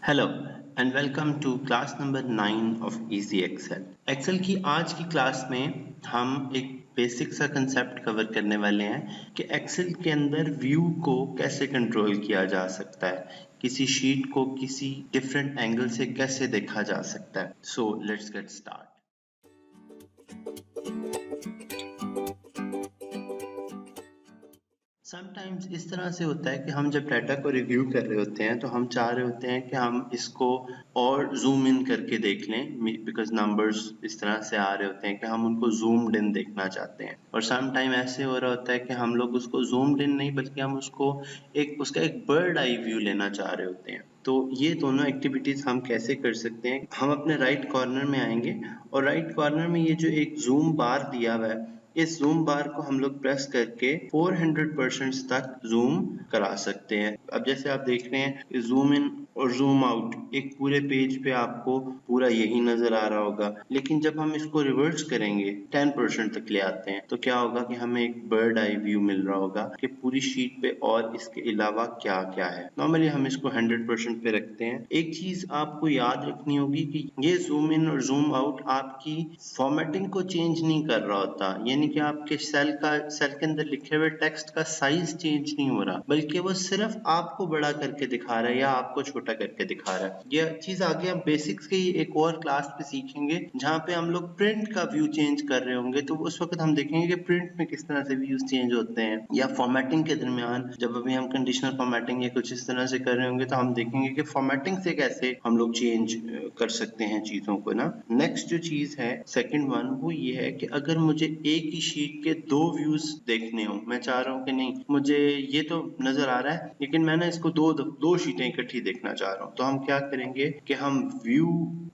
Hello and welcome to class number 9 of easy Excel. Excel की आज की class में हम एक बेसिक सा कंसेप्ट कवर करने वाले हैं कि एक्सेल के अंदर व्यू को कैसे कंट्रोल किया जा सकता है, किसी शीट को किसी डिफरेंट एंगल से कैसे देखा जा सकता है। So let's get start. Sometimes इस तरह से होता है कि हम जब डाटा को रिव्यू कर रहे होते हैं तो हम चाह रहे होते हैं कि हम इसको और जूम इन करके देख लें, बिकॉज नंबर्स इस तरह से आ रहे होते हैं कि हम उनको जूम्ड इन देखना चाहते हैं। और सम टाइम ऐसे हो रहा होता है कि हम लोग उसको जूम्ड इन नहीं बल्कि हम उसको उसका एक बर्ड आई व्यू लेना चाह रहे होते हैं। तो ये दोनों एक्टिविटीज हम कैसे कर सकते हैं? हम अपने राइट कॉर्नर में आएंगे और राइट कॉर्नर में ये जो एक जूम बार दिया हुआ है, इस जूम बार को हम लोग प्रेस करके 400% तक जूम करा सकते हैं। अब जैसे आप देख रहे हैं कि जूम इन और जूम आउट एक पूरे पेज पे आपको पूरा यही नजर आ रहा होगा, लेकिन जब हम इसको रिवर्स करेंगे 10% तक ले आते हैं तो क्या होगा कि हमें एक बर्ड आई व्यू मिल रहा होगा कि पूरी शीट पे और इसके अलावा क्या क्या है। नॉर्मली हम इसको 100% पे रखते हैं। एक चीज आपको याद रखनी होगी कि ये जूम इन और जूम आउट आपकी फॉर्मेटिंग को चेंज नहीं कर रहा होता, यानी कि आपके सेल के अंदर लिखे हुए टेक्स्ट का साइज चेंज नहीं हो रहा, बल्कि वो सिर्फ आपको बड़ा करके दिखा रहा है या आपको छोटा करके दिखा रहा है। यह चीज आगे हम बेसिक्स की एक और क्लास पे सीखेंगे जहाँ पे हम लोग प्रिंट का व्यू चेंज कर रहे होंगे, तो उस वक्त हम देखेंगे कि प्रिंट में किस तरह से व्यूज चेंज होते हैं, या फॉर्मेटिंग के दरमियान जब अभी हम कंडीशनल फॉर्मेटिंग या कुछ इस तरह से कर रहे होंगे तो हम देखेंगे कि फॉर्मेटिंग से कैसे हम लोग चेंज कर सकते हैं चीजों को ना। नेक्स्ट जो चीज है सेकंड वन, वो ये है कि अगर मुझे एक ही शीट के दो व्यूज देखने हो, मैं चाह रहा हूँ कि नहीं मुझे ये तो नजर आ रहा है लेकिन मैं ना इसको दो शीटें इकट्ठी देखना चाह रहा हूँ, तो हम क्या करेंगे कि हम व्यू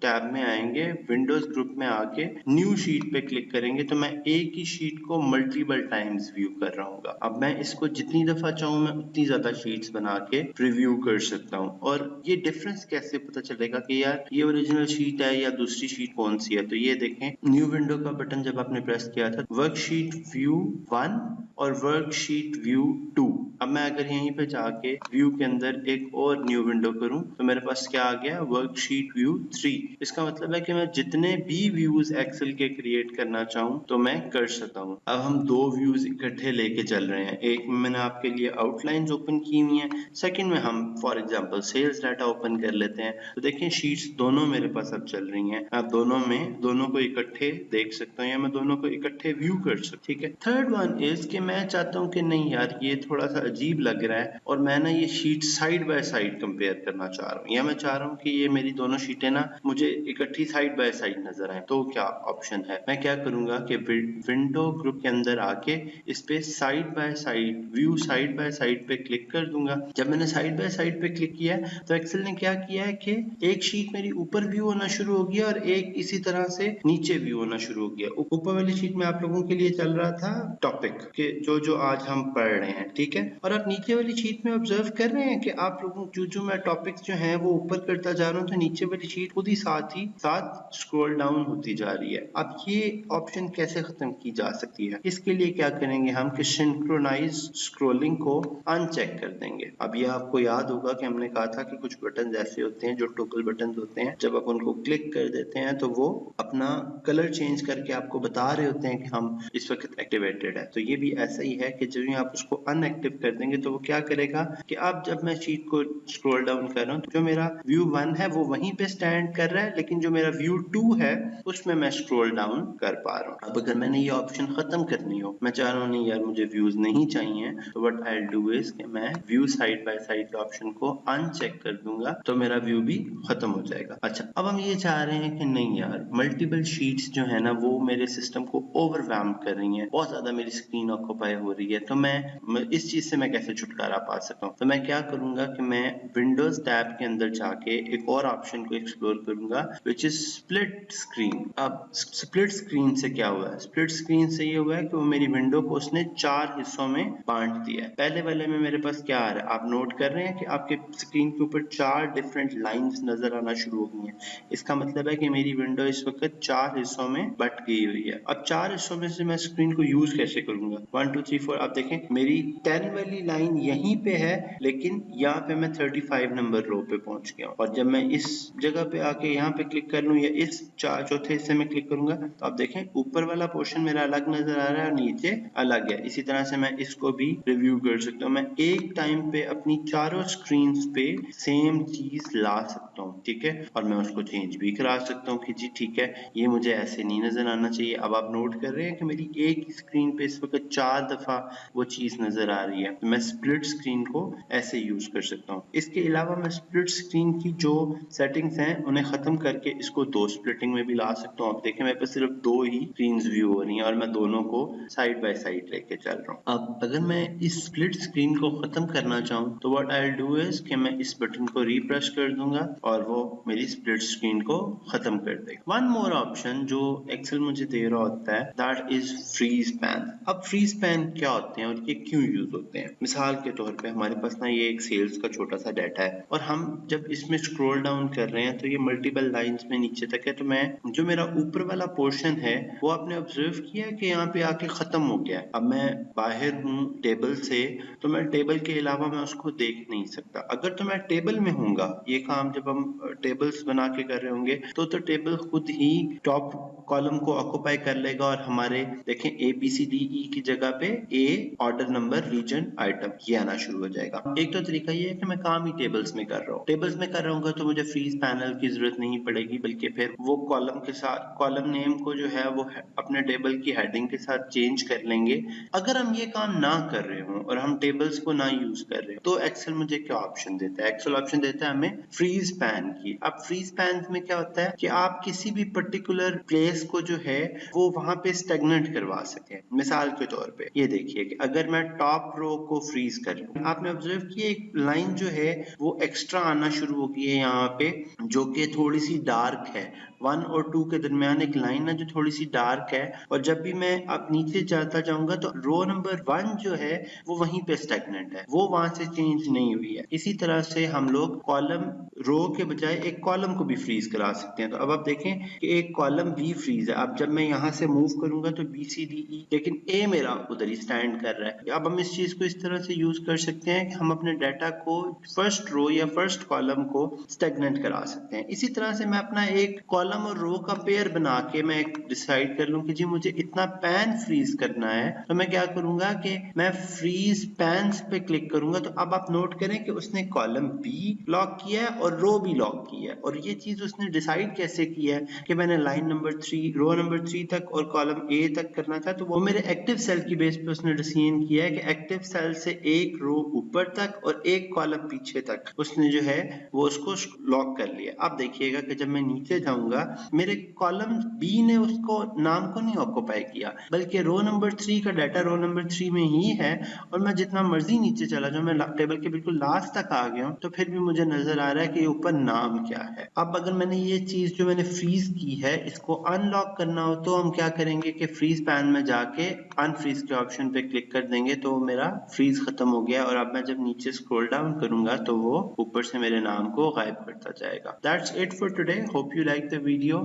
टैब में आएंगे, विंडोज ग्रुप में आके न्यू शीट पे क्लिक करेंगे तो मैं एक ही शीट को मल्टीपल टाइम्स व्यू कर रहा हूँ। अब मैं इसको जितनी दफा चाहूँ मैं उतनी ज्यादा शीट्स बना के प्रीव्यू कर सकता हूँ। और ये डिफरेंस कैसे पता चलेगा कि यार ये ओरिजिनल शीट है या दूसरी शीट कौन सी है? तो ये देखें, न्यू विंडो का बटन जब आपने प्रेस किया था, वर्कशीट व्यू 1 और वर्कशीट व्यू 2। अब मैं अगर यहीं पे जाके व्यू के अंदर एक और न्यू विंडो करूं तो मेरे पास क्या आ गया? Worksheet view 3। इसका मतलब है कि मैं जितने भी व्यूज एक्सेल के क्रिएट करना चाहूं तो मैं कर सकता हूं। अब हम दो व्यूज इकट्ठे लेके चल रहे हैं, एक में मैंने आपके लिए आउटलाइंस ओपन की हुई है, सेकंड में हम for example sales data open कर लेते हैं। तो देखिए शीट्स दोनों मेरे पास अब चल रही हैं। आप दोनों को इकट्ठे देख सकता हूँ या मैं दोनों को इकट्ठे व्यू कर सकता हूँ। ठीक है। थर्ड वन इज कि मैं चाहता हूँ कि नहीं यार ये थोड़ा सा अजीब लग रहा है और मैं ना ये sheet side by side compare करना चाह रहा हूँ, या मैं चाह रहा हूँ कि ये मेरी दोनों शीटें ना मुझे इकट्ठी साइड बाय साइड नजर आए। तो क्या ऑप्शन है? मैं क्या करूंगा कि विंडो ग्रुप के अंदर आके इस पे side by side view side by side पे क्लिक कर दूंगा। जब मैंने साइड बाय साइड पे क्लिक किया तो एक्सेल ने क्या किया है कि एक शीट मेरी ऊपर व्यू होना शुरू हो गया और एक इसी तरह से नीचे व्यू होना शुरू हो गया। ऊपर वाली शीट में आप लोगों के लिए चल रहा था टॉपिक के जो आज हम पढ़ रहे हैं, ठीक है। और आप नीचे वाली शीट में ऑब्जर्व कर रहे हैं कि आप लोगों जो मैं टॉपिक्स जो हैं वो ऊपर करता जा रहा हूँ तो नीचे वाली शीट खुद ही साथ स्क्रॉल डाउन होती जा रही है। अब ये ऑप्शन कैसे खत्म की जा सकती है? इसके लिए क्या करेंगे हम कि सिंक्रोनाइज स्क्रॉलिंग को अनचेक कर देंगे। अब ये आपको याद होगा कि हमने कहा था कि कुछ बटन ऐसे होते हैं जो टॉगल बटन होते हैं, जब आप उनको क्लिक कर देते हैं तो वो अपना कलर चेंज करके आपको बता रहे होते हैं कि हम इस वक्त एक्टिवेटेड है। तो ये भी ऐसा ही है कि जब आप उसको अनएक्टिव कर देंगे तो वो क्या करेगा कि अब जब मैं शीट को स्क्रॉल डाउन कर रहा हूँ तो जो मेरा व्यू 1 है वो वहीं पे स्टैंड कर रहा है, लेकिन जो मेरा व्यू 2 है उसमें मैं स्क्रॉल डाउन कर पा रहा हूँ। अब अगर मैंने ये ऑप्शन खत्म करनी हो, मैं चाह रहा हूँ नहीं यार मुझे व्यूज नहीं चाहिए, तो what I will do is कि मैं व्यू साइड बाय साइड के ऑप्शन को अनचेक कर दूंगा तो मेरा व्यू भी खत्म हो जाएगा। अच्छा, अब हम ये चाह रहे हैं कि नहीं यार मल्टीपल शीट्स जो है ना वो मेरे सिस्टम को ओवरवेल्म कर रही हैं, बहुत ज्यादा मेरी स्क्रीन ऑक्यूपाई हो रही है, तो मैं इस चीज से मैं कैसे छुटकारा पा सकता हूँ? तो मैं क्या करूंगा कि मैं विंडोज टैब के अंदर जाके एक और ऑप्शन को एक्सप्लोर करूंगा विच इज स्प्लिट स्क्रीन। अब स्प्लिट स्क्रीन से क्या हुआ है? स्प्लिट स्क्रीन से ये हुआ है कि वो मेरी विंडो को उसने 4 हिस्सों में बांट दिया है। पहले वाले में मेरे पास क्या आ रहा है? आप नोट कर रहे हैं कि आपके स्क्रीन के ऊपर 4 डिफरेंट लाइंस नजर आना शुरू हो गई हैं। इसका मतलब है कि मेरी विंडो इस वक्त 4 हिस्सों में बट गई हुई है। अब 4 हिस्सों में से मैं स्क्रीन को यूज कैसे करूंगा? 1 2 3 4। आप देखें मेरी 10 वाली लाइन यहीं पे है, लेकिन यहाँ पे मैं 35 नंबर रो पे पहुंच गया हूँ। और जब मैं इस जगह पे आके यहाँ पे क्लिक कर लूँ या इस चौथे हिस्से में क्लिक करूंगा तो आप देखें ऊपर वाला पोर्शन मेरा अलग नजर आ रहा है और नीचे अलग है। इसी तरह से मैं इसको भी रिव्यू कर सकता हूँ। मैं एक टाइम पे अपनी चारों स्क्रीन पे सेम चीज ला सकता हूँ, ठीक है, और मैं उसको चेंज भी करा सकता हूँ कि जी ठीक है ये मुझे ऐसे नहीं नजर आना चाहिए। अब आप नोट कर रहे हैं कि मेरी एक स्क्रीन पे इस वक्त 4 दफा वो चीज नजर आ रही है। तो मैं स्प्लिट स्क्रीन को ऐसे यूज कर सकता हूँ। इसके अलावा मैं स्प्लिट स्क्रीन की जो सेटिंग्स हैं उन्हें खत्म करके इसको 2 स्प्लिटिंग में भी ला सकता हूँ। आप देखें मेरे पास सिर्फ 2 ही स्क्रीन्स व्यू हो रही हैं और मैं दोनों को साइड बाय साइड लेके चल रहा हूँ। अब अगर मैं इस स्प्लिट स्क्रीन को खत्म करना चाहूँ तो what I will do is कि मैं इस बटन को रिप्रेस कर दूंगा और वो मेरी स्प्लिट स्क्रीन को खत्म कर देगा। वन मोर ऑप्शन जो एक्सेल मुझे दे रहा होता है दैट इज फ्रीज पैन। अब फ्रीज पैन क्या होते हैं और ये क्यों यूज होते हैं? मिसाल के तौर पे हमारे पास ना ये एक सेल्स का छोटा सा डाटा है और हम जब इसमें स्क्रॉल डाउन कर रहे हैं तो ये मल्टीपल लाइंस में नीचे तक है। तो मैं जो मेरा ऊपर वाला पोर्शन है वो आपने ऑब्जर्व किया कि यहाँ पे आके खत्म हो गया है। अब मैं बाहर हूँ टेबल से तो मैं टेबल के अलावा मैं उसको देख नहीं सकता। अगर तो मैं टेबल में हूँगा, ये काम जब हम टेबल्स बना के कर रहे होंगे तो टेबल खुद ही टॉप कॉलम को ऑक्युपाई कर लेगा और हमारे देखें ABCDE की जगह पे A order number region item ये आना शुरू हो जाएगा। एक तो तरीका ये है कि मैं काम ही टेबल्स में कर रहा हूँ। टेबल्स में कर रहा हूँ तो मुझे फ्रीज पैनल की जरूरत नहीं पड़ेगी, बल्कि फिर वो कॉलम के साथ कॉलम नेम को जो है वो अपने टेबल की हेडिंग के साथ चेंज कर लेंगे। अगर हम ये काम ना कर रहे हो और हम टेबल्स को ना यूज कर रहे हो तो एक्सेल मुझे क्या ऑप्शन देता है? एक्सेल ऑप्शन देता है हमें फ्रीज पैन की। अब फ्रीज पैन में क्या होता है कि आप किसी भी पर्टिकुलर प्लेस को जो है वो वहां पे स्टेगनेंट करवा सके। मिसाल के तौर पे ये देखिए कि अगर मैं टॉप रो को फ्रीज कर लूं, आपने ऑब्जर्व किया एक लाइन जो है वो एक्स्ट्रा आना शुरू हो गई है यहाँ पे जो कि थोड़ी सी डार्क है। 1 और 2 के दरमियान एक लाइन है जो थोड़ी सी डार्क है और जब भी मैं अब नीचे जाता जाऊंगा तो रो नंबर 1 जो है वो वहीं पे स्टेगनेंट है, वो वहां से चेंज नहीं हुई है। इसी तरह से हम लोग कॉलम रो के बजाय एक कॉलम को भी फ्रीज करा सकते हैं। तो अब आप देखें कि एक कॉलम भी फ्रीज है। अब जब मैं यहाँ से मूव करूंगा तो BCDE, लेकिन A मेरा उधर ही स्टैंड कर रहा है। अब हम इस चीज को इस तरह से यूज कर सकते हैं कि हम अपने डाटा को फर्स्ट रो या फर्स्ट कॉलम को स्टेगनेंट करा सकते हैं। इसी तरह से मैं अपना एक कॉलम और रो का पेयर बना के मैं डिसाइड कर लूं कि जी मुझे इतना पैन फ्रीज करना है तो मैं क्या करूंगा कि मैं फ्रीज पैन्स पे क्लिक करूंगा। तो अब आप नोट करें कि उसने कॉलम बी लॉक किया है और रो भी लॉक की है। और ये चीज उसने डिसाइड कैसे किया है कि मैंने लाइन नंबर 3 रो नंबर 3 तक और कॉलम A तक करना था, तो वो मेरे एक्टिव सेल की बेस पे उसने डिसीजन किया है कि एक्टिव सेल से एक रो ऊपर तक और एक कॉलम पीछे तक उसने जो है वो उसको लॉक कर लिया। अब देखिएगा कि जब मैं नीचे जाऊंगा मेरे कॉलम B ने उसको नाम को नहीं ऑक्युपाई किया, बल्कि रो नंबर 3 का डाटा रो नंबर 3 में ही है। और मैं जितना मर्जी नीचे चला जाऊं, मैं टेबल के बिल्कुल लास्ट तक आ गया हूं तो फिर भी मुझे नजर आ रहा है कि ऊपर नाम क्या है। अब अगर मैंने ये चीज जो मैंने फ्रीज की है इसको अनलॉक करना हो तो हम क्या करेंगे कि फ्रीज पैन में जाके अनफ्रीज के ऑप्शन पे क्लिक कर देंगे तो मेरा फ्रीज खत्म हो गया और अब मैं जब नीचे स्क्रॉल डाउन करूंगा तो वो ऊपर से मेरे नाम को गायब करता जाएगा। That's it for today. Hope you like the video.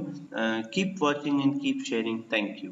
Keep watching and keep sharing. Thank you.